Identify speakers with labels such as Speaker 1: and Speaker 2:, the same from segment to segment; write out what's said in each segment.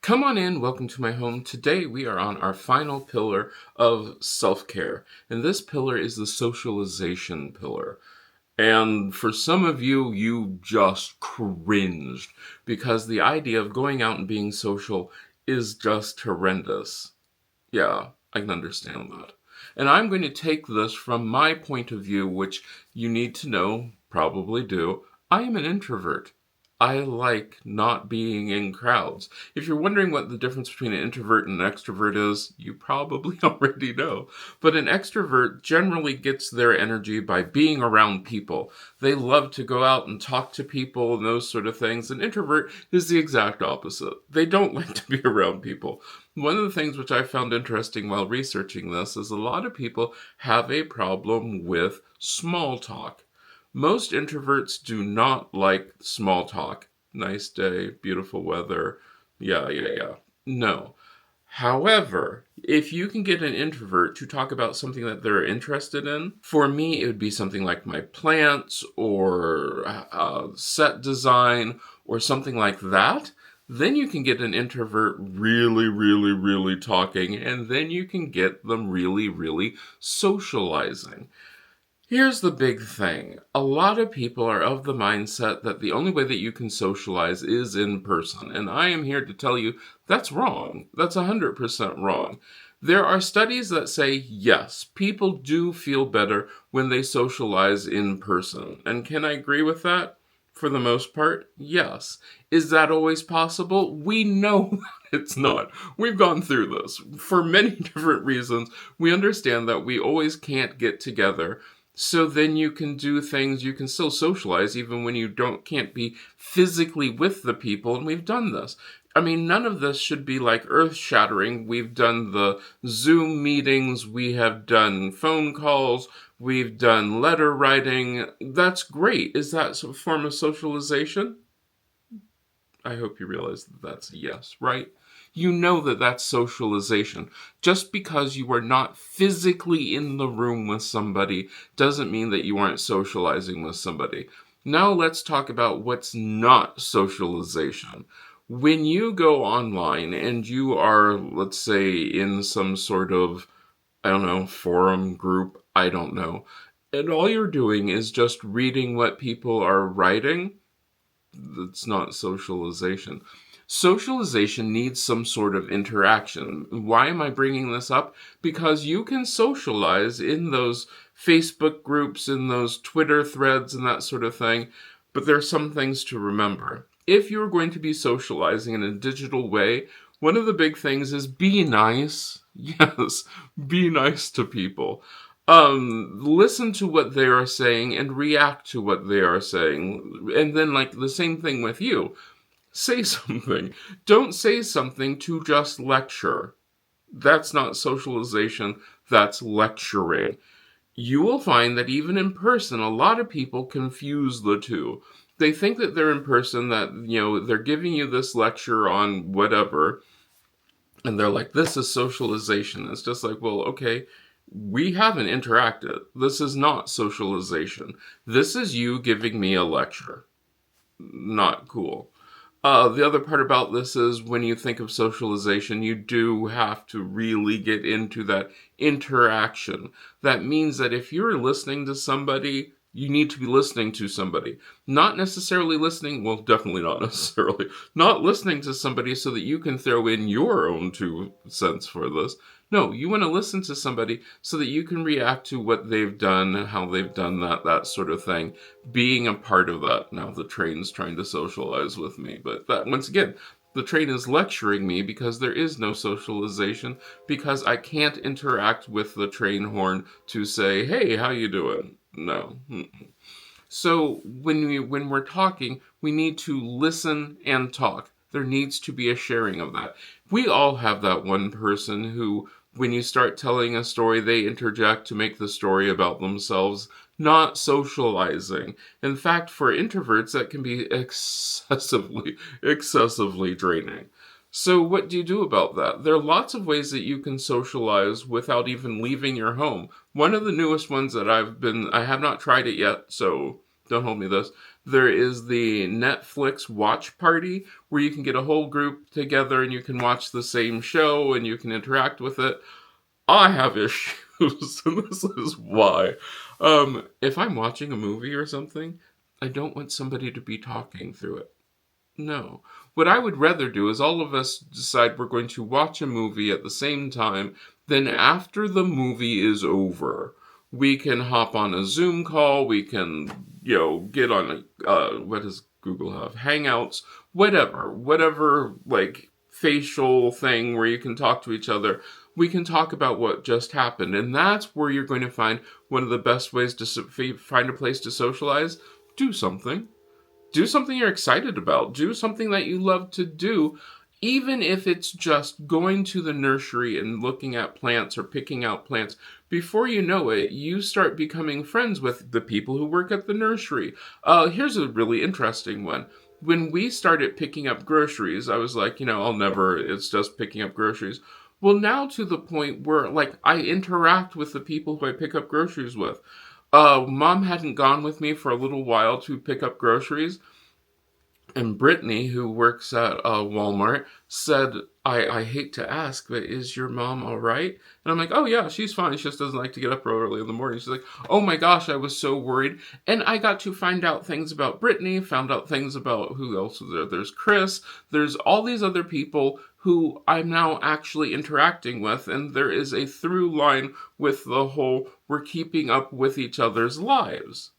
Speaker 1: Come on in, welcome to my home. Today we are on our final pillar of self-care, and this pillar is the socialization pillar. And for some of you, you just cringed because the idea of going out and being social is just horrendous. Yeah, I can understand that. And I'm going to take this from my point of view, which you need to know, probably do. I am an introvert. I like not being in crowds. If you're wondering what the difference between an introvert and an extrovert is, you probably already know. But an extrovert generally gets their energy by being around people. They love to go out and talk to people and those sort of things. An introvert is the exact opposite. They don't like to be around people. One of the things which I found interesting while researching this is a lot of people have a problem with small talk. Most introverts do not like small talk. Nice day, beautiful weather. Yeah. No. However, if you can get an introvert to talk about something that they're interested in, for me, it would be something like my plants or set design or something like that. Then you can get an introvert really talking, and then you can get them really socializing. Here's the big thing. A lot of people are of the mindset that the only way that you can socialize is in person. And I am here to tell you that's wrong. That's 100% wrong. There are studies that say, yes, people do feel better when they socialize in person. And can I agree with that? For the most part, yes. Is that always possible? We know it's not. We've gone through this. For many different reasons, we understand that we always can't get together. So then you can do things, you can still socialize even when you can't be physically with the people, and we've done this. I mean, none of this should be like earth-shattering. We've done the Zoom meetings, we have done phone calls, we've done letter writing. That's great. Is that a form of socialization? I hope you realize that that's a yes, right? You know that that's socialization. Just because you are not physically in the room with somebody doesn't mean that you aren't socializing with somebody. Now let's talk about what's not socialization. When you go online and you are, let's say, in some sort of, I don't know, forum group, I don't know, and all you're doing is just reading what people are writing, that's not socialization. Socialization needs some sort of interaction. Why am I bringing this up? Because you can socialize in those Facebook groups, in those Twitter threads, and that sort of thing, but there are some things to remember. If you're going to be socializing in a digital way, one of the big things is be nice. Yes, be nice to people. Listen to what they are saying and react to what they are saying. And then, like, the same thing with you. Say something. Don't say something to just lecture. That's not socialization, that's lecturing. You will find that even in person, a lot of people confuse the two. They think that they're in person, that, they're giving you this lecture on whatever, and they're like, this is socialization. It's just like, well, okay, we haven't interacted. This is not socialization. This is you giving me a lecture. Not cool. The other part about this is when you think of socialization, you do have to really get into that interaction. That means that if you're listening to somebody, you need to be listening to somebody. Not necessarily listening, well, definitely not necessarily, not listening to somebody so that you can throw in your own 2 cents for this. No, you want to listen to somebody so that you can react to what they've done and how they've done that sort of thing. Being a part of that. Now the train's trying to socialize with me, but that, once again, the train is lecturing me because there is no socialization, because I can't interact with the train horn to say, hey, how you doing? No. So when we're talking, we need to listen and talk. There needs to be a sharing of that. We all have that one person who, when you start telling a story, they interject to make the story about themselves, not socializing. In fact, for introverts, that can be excessively draining. So what do you do about that? There are lots of ways that you can socialize without even leaving your home. One of the newest ones that I have not tried it yet, so don't hold me this, There is the Netflix watch party where you can get a whole group together and you can watch the same show and you can interact with it. I have issues, and this is why. If I'm watching a movie or something, I don't want somebody to be talking through it. No. What I would rather do is all of us decide we're going to watch a movie at the same time. Then, after the movie is over, we can hop on a Zoom call. We can, get on what does Google have? Hangouts, whatever, like facial thing where you can talk to each other. We can talk about what just happened, and that's where you're going to find one of the best ways to find a place to socialize. Do something. Do something you're excited about. Do something that you love to do, even if it's just going to the nursery and looking at plants or picking out plants. Before you know it, you start becoming friends with the people who work at the nursery. Here's a really interesting one. When we started picking up groceries, I was like, it's just picking up groceries. Well, now to the point where, like, I interact with the people who I pick up groceries with. Mom hadn't gone with me for a little while to pick up groceries, and Brittany, who works at Walmart, said, I hate to ask, but is your mom all right? And I'm like, oh yeah, she's fine. She just doesn't like to get up early in the morning. She's like, oh my gosh, I was so worried. And I got to find out things about Brittany, found out things about who else was there. There's Chris. There's all these other people who I'm now actually interacting with. And there is a through line with the whole, we're keeping up with each other's lives.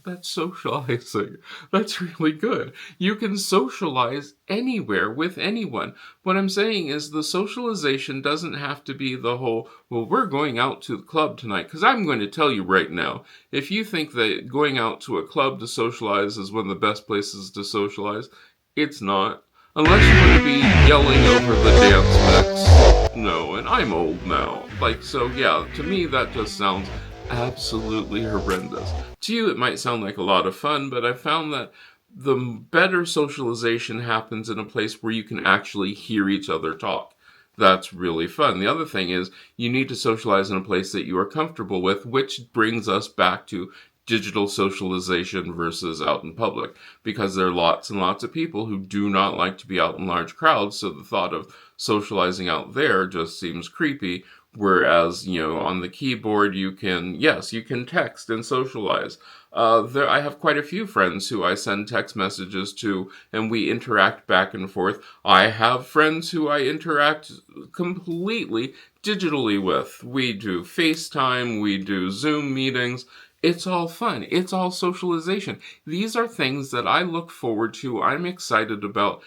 Speaker 1: That's socializing. That's really good. You can socialize anywhere with anyone. What I'm saying is the socialization doesn't have to be the whole, well, we're going out to the club tonight. Because I'm going to tell you right now, if you think that going out to a club to socialize is one of the best places to socialize, it's not. Unless you want to be yelling over the dance mix. No, and I'm old now. So yeah, to me that just sounds absolutely horrendous. To you, it might sound like a lot of fun, but I found that the better socialization happens in a place where you can actually hear each other talk. That's really fun. The other thing is, you need to socialize in a place that you are comfortable with, which brings us back to digital socialization versus out in public, because there are lots and lots of people who do not like to be out in large crowds, so the thought of socializing out there just seems creepy. Whereas, on the keyboard, you can text and socialize. I have quite a few friends who I send text messages to, and we interact back and forth. I have friends who I interact completely digitally with. We do FaceTime, we do Zoom meetings. It's all fun. It's all socialization. These are things that I look forward to, I'm excited about.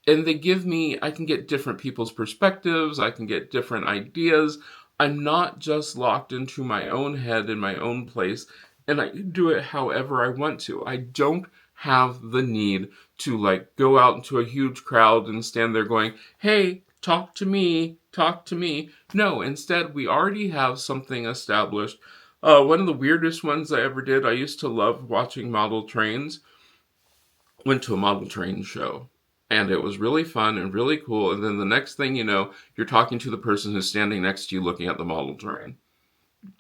Speaker 1: And I can get different people's perspectives, I can get different ideas. I'm not just locked into my own head in my own place, and I can do it however I want to. I don't have the need to go out into a huge crowd and stand there going, hey, talk to me. No, instead we already have something established. One of the weirdest ones I ever did, I used to love watching model trains. Went to a model train show. And it was really fun and really cool. And then the next thing you know, you're talking to the person who's standing next to you looking at the model train.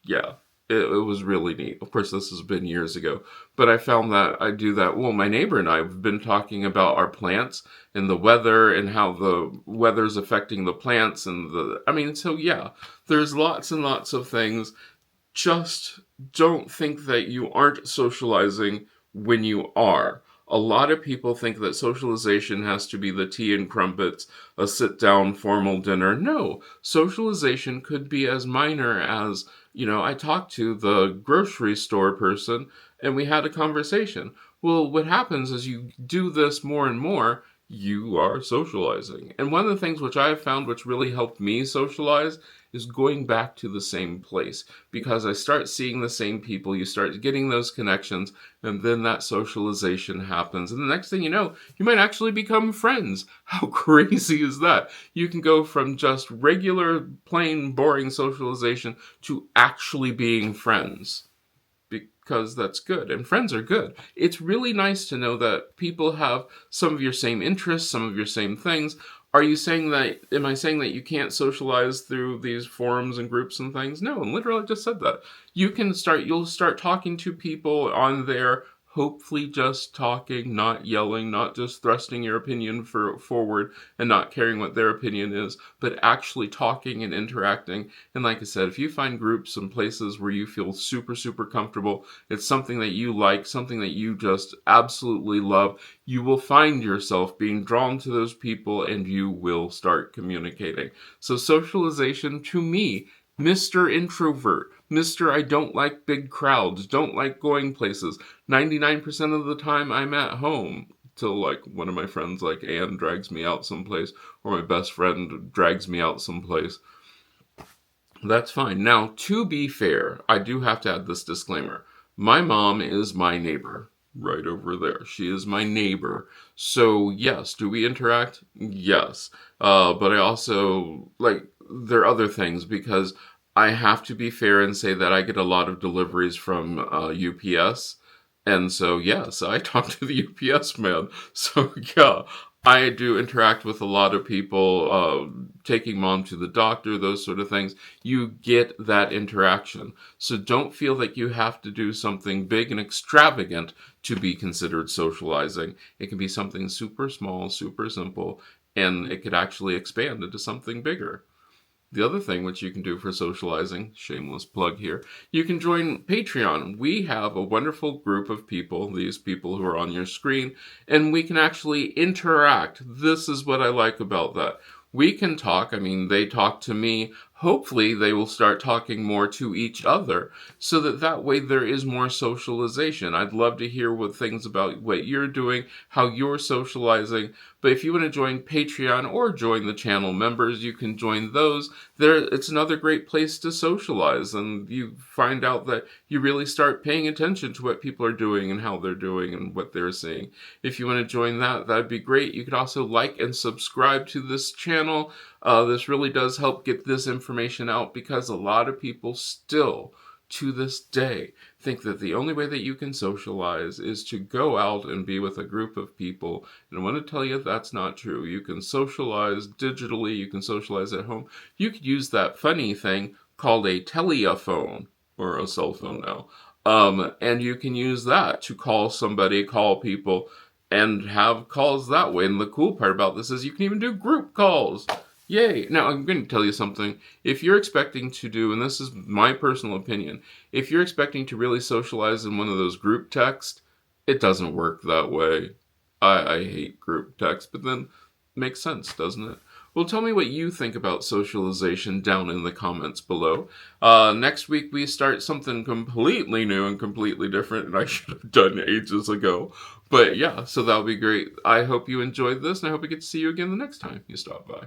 Speaker 1: Yeah, it was really neat. Of course, this has been years ago. But I found that I do that. Well, my neighbor and I have been talking about our plants and the weather and how the weather's affecting the plants. So yeah, there's lots and lots of things. Just don't think that you aren't socializing when you are. A lot of people think that socialization has to be the tea and crumpets, a sit-down formal dinner. No, socialization could be as minor as, I talked to the grocery store person and we had a conversation. Well, what happens is you do this more and more, you are socializing. And one of the things which I have found which really helped me socialize is going back to the same place, because I start seeing the same people, you start getting those connections, and then that socialization happens. And the next thing you know, you might actually become friends. How crazy is that? You can go from just regular, plain, boring socialization to actually being friends. Because that's good, and friends are good. It's really nice to know that people have some of your same interests, some of your same things. Am I saying that you can't socialize through these forums and groups and things? No, and literally I just said that. You'll start talking to people on there, hopefully just talking, not yelling, not just thrusting your opinion forward and not caring what their opinion is, but actually talking and interacting. And like I said, if you find groups and places where you feel super, super comfortable, it's something that you like, something that you just absolutely love, you will find yourself being drawn to those people and you will start communicating. So socialization, to me, Mr. Introvert, Mr. I don't like big crowds, don't like going places. 99% of the time I'm at home till like one of my friends like Anne drags me out someplace or my best friend drags me out someplace. That's fine. Now, to be fair, I do have to add this disclaimer. My mom is my neighbor right over there. She is my neighbor. So, yes, do we interact? Yes. But I also, like, there are other things because I have to be fair and say that I get a lot of deliveries from UPS. And so, yes, I talk to the UPS man. So, yeah, I do interact with a lot of people, taking mom to the doctor, those sort of things. You get that interaction. So don't feel like you have to do something big and extravagant to be considered socializing. It can be something super small, super simple, and it could actually expand into something bigger. The other thing which you can do for socializing, shameless plug here, you can join Patreon. We have a wonderful group of people, these people who are on your screen, and we can actually interact. This is what I like about that. We can talk. I mean, they talk to me. Hopefully, they will start talking more to each other so that way there is more socialization. I'd love to hear what things about what you're doing, how you're socializing. But if you want to join Patreon or join the channel members, you can join those. It's another great place to socialize, and you find out that you really start paying attention to what people are doing and how they're doing and what they're seeing. If you want to join that, that'd be great. You could also like and subscribe to this channel. This really does help get this information out because a lot of people still, to this day, think that the only way that you can socialize is to go out and be with a group of people. And I want to tell you that's not true. You can socialize digitally, you can socialize at home. You could use that funny thing called a telephone, or a cell phone now. And you can use that to call somebody, call people, and have calls that way. And the cool part about this is you can even do group calls. Yay! Now, I'm going to tell you something. If you're expecting to do, and this is my personal opinion, if you're expecting to really socialize in one of those group texts, it doesn't work that way. I hate group text, but then it makes sense, doesn't it? Well, tell me what you think about socialization down in the comments below. Next week we start something completely new and completely different, and I should have done ages ago. But yeah, so that'll be great. I hope you enjoyed this, and I hope I get to see you again the next time you stop by.